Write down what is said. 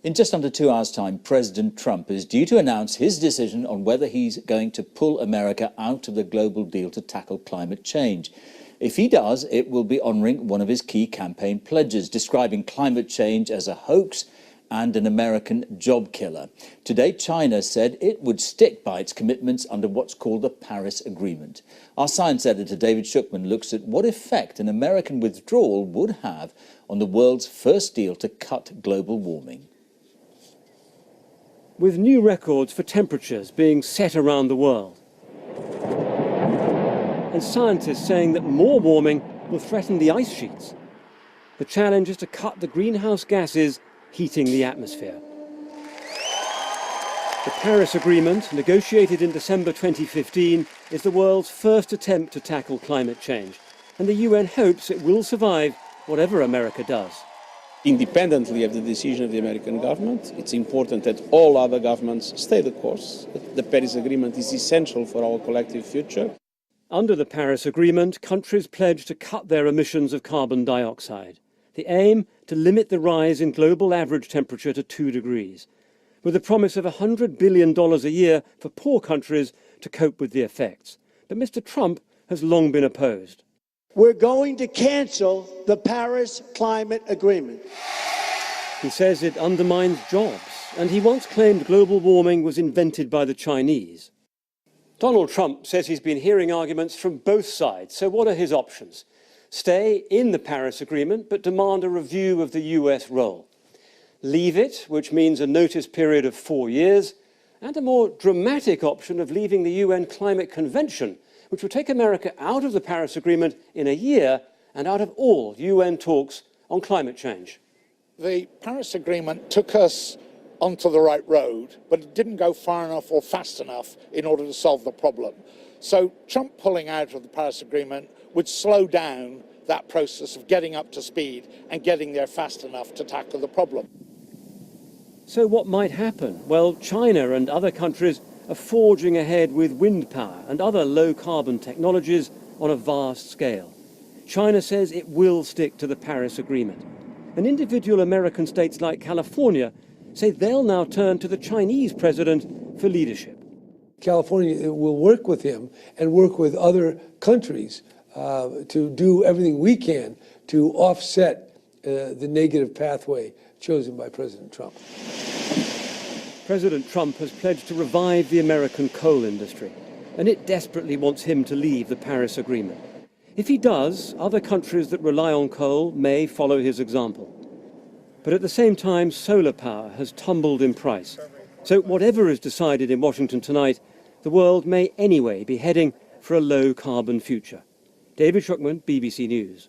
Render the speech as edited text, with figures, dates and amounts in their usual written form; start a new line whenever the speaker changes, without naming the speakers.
In just under 2 hours' time, President Trump is due to announce his decision on whether he's going to pull America out of the global deal to tackle climate change. If he does, it will be honouring one of his key campaign pledges, describing climate change as a hoax and an American job killer. Today, China said it would stick by its commitments under what's called the Paris Agreement. Our science editor, David Shukman, looks at what effect an American withdrawal would have on the world's first deal to cut global warming.
With new records for temperatures being set around the world, and scientists saying that more warming will threaten the ice sheets, the challenge is to cut the greenhouse gases heating the atmosphere. The Paris Agreement, negotiated in December 2015, is the world's first attempt to tackle climate change, and the UN hopes it will survive whatever America does.
Independently of the decision of the American government, it's important that all other governments stay the course. The Paris Agreement is essential for our collective future.
Under the Paris Agreement, countries pledge to cut their emissions of carbon dioxide. The aim, to limit the rise in global average temperature to 2 degrees, with a promise of $100 billion a year for poor countries to cope with the effects. But Mr. Trump has long been opposed.
We're going to cancel the Paris Climate Agreement.
He says it undermines jobs, and he once claimed global warming was invented by the Chinese. Donald Trump says he's been hearing arguments from both sides. So what are his options? Stay in the Paris Agreement, but demand a review of the US role. Leave it, which means a notice period of 4 years, and a more dramatic option of leaving the UN Climate Convention, which would take America out of the Paris Agreement in a year and out of all UN talks on climate change.
The Paris Agreement took us onto the right road, but it didn't go far enough or fast enough in order to solve the problem. So Trump pulling out of the Paris Agreement would slow down that process of getting up to speed and getting there fast enough to tackle the problem.
So what might happen? Well, China and other countries are forging ahead with wind power and other low-carbon technologies on a vast scale. China says it will stick to the Paris Agreement. And individual American states like California say they'll now turn to the Chinese president for leadership.
California will work with him and work with other countries to do everything we can to offset the negative pathway chosen by President Trump.
President Trump has pledged to revive the American coal industry, and it desperately wants him to leave the Paris Agreement. If he does, other countries that rely on coal may follow his example. But at the same time, solar power has tumbled in price. So whatever is decided in Washington tonight, the world may anyway be heading for a low-carbon future. David Shukman, BBC News.